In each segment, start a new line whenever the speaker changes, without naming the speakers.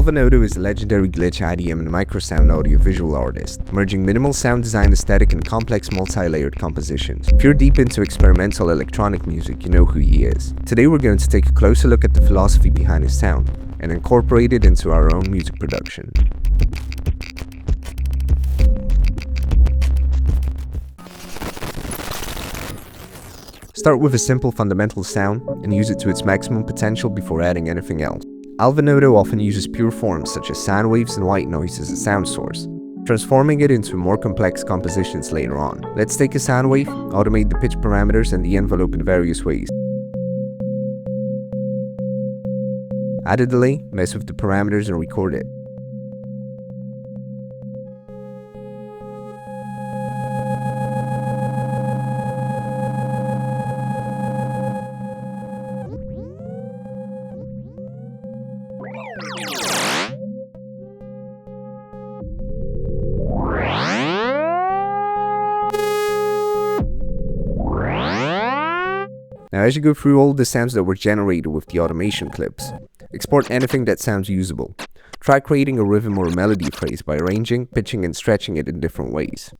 Alva Noto is a legendary glitch IDM and microsound audio-visual artist, merging minimal sound design aesthetic and complex multi-layered compositions. If you're deep into experimental electronic music, you know who he is. Today we're going to take a closer look at the philosophy behind his sound, and incorporate it into our own music production. Start with a simple fundamental sound and use it to its maximum potential before adding anything else. Alva Noto often uses pure forms such as sound waves and white noise as a sound source, transforming it into more complex compositions later on. Let's take a sound wave, automate the pitch parameters and the envelope in various ways. Add a delay, mess with the parameters and record it. Now as you go through all the sounds that were generated with the automation clips, export anything that sounds usable. Try creating a rhythm or a melody phrase by arranging, pitching and stretching it in different ways.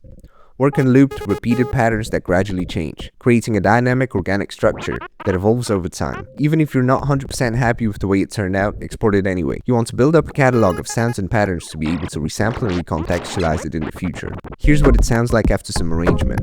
Work in looped, repeated patterns that gradually change, creating a dynamic, organic structure that evolves over time. Even if you're not 100% happy with the way it turned out, export it anyway. You want to build up a catalog of sounds and patterns to be able to resample and recontextualize it in the future. Here's what it sounds like after some arrangement.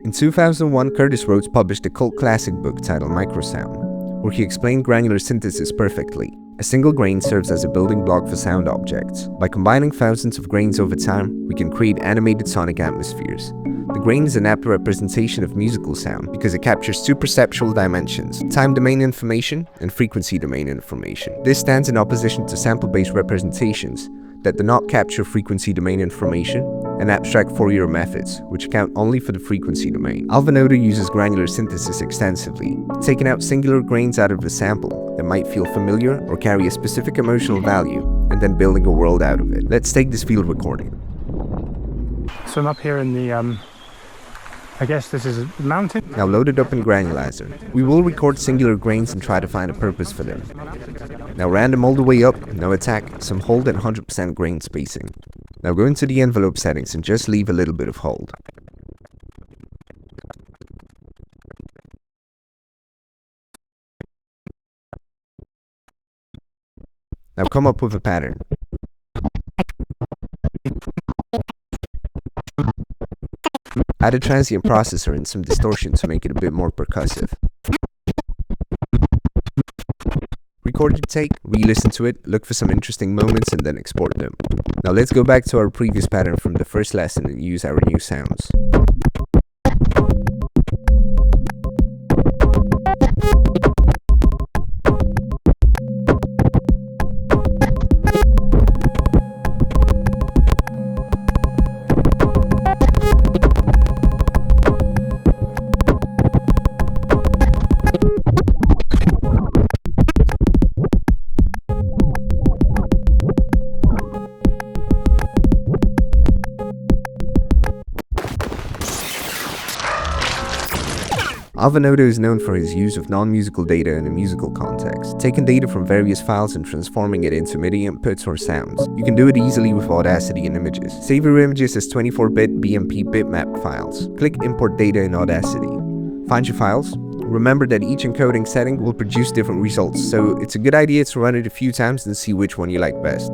In 2001, Curtis Rhodes published a cult classic book titled Microsound, where he explained granular synthesis perfectly. A single grain serves as a building block for sound objects. By combining thousands of grains over time, we can create animated sonic atmospheres. The grain is an apt representation of musical sound because it captures two perceptual dimensions, time domain information and frequency domain information. This stands in opposition to sample-based representations that do not capture frequency domain information and abstract Fourier methods, which account only for the frequency domain. Alva Noto uses granular synthesis extensively, taking out singular grains out of a sample that might feel familiar or carry a specific emotional value, and then building a world out of it. Let's take this field recording.
So I'm up here in the, I guess this is a mountain.
Now load it up in Granulizer. We will record singular grains and try to find a purpose for them. Now random all the way up, no attack, some hold and 100% grain spacing. Now go into the envelope settings and just leave a little bit of hold. Now come up with a pattern. Add a transient processor and some distortion to make it a bit more percussive. Record your take, re-listen to it, look for some interesting moments and then export them. Now let's go back to our previous pattern from the first lesson and use our new sounds. Alva Noto is known for his use of non-musical data in a musical context, taking data from various files and transforming it into MIDI inputs or sounds. You can do it easily with Audacity and images. Save your images as 24-bit BMP bitmap files. Click Import Data in Audacity. Find your files. Remember that each encoding setting will produce different results, so it's a good idea to run it a few times and see which one you like best.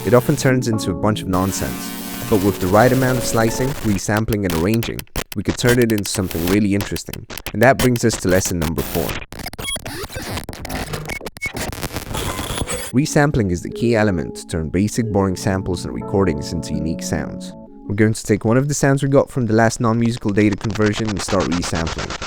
It often turns into a bunch of nonsense, but with the right amount of slicing, resampling and arranging, we could turn it into something really interesting. And that brings us to lesson number 4. Resampling is the key element to turn basic boring samples and recordings into unique sounds. We're going to take one of the sounds we got from the last non-musical data conversion and start resampling.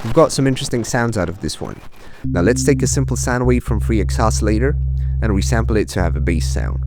We've got some interesting sounds out of this one. Now let's take a simple sound wave from FreeX Oscillator and resample it to have a bass sound.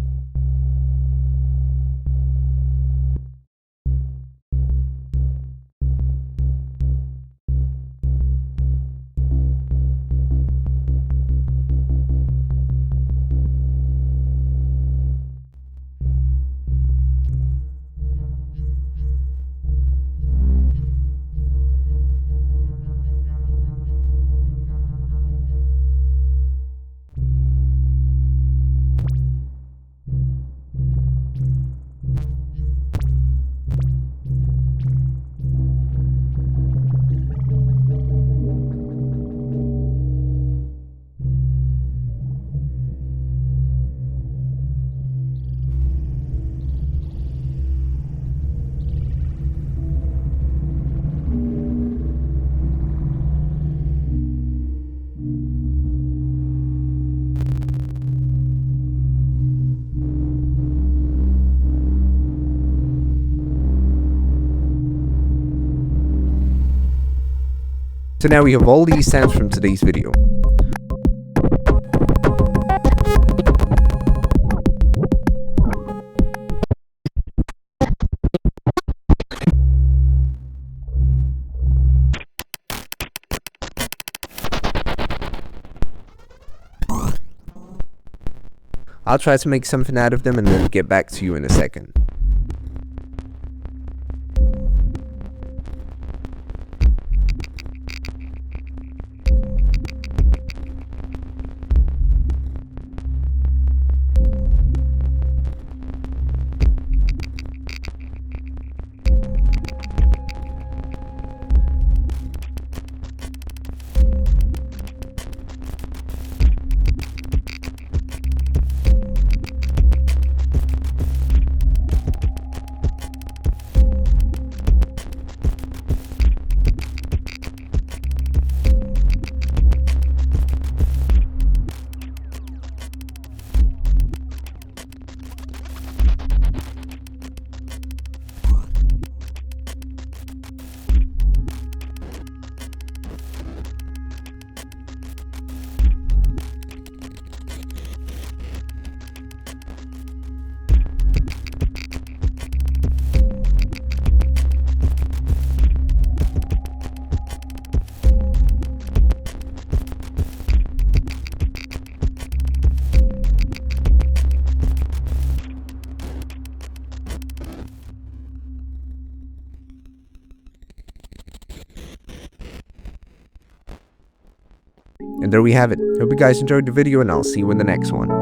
So now we have all these sounds from today's video. I'll try to make something out of them and then get back to you in a second. And there we have it. Hope you guys enjoyed the video and I'll see you in the next one.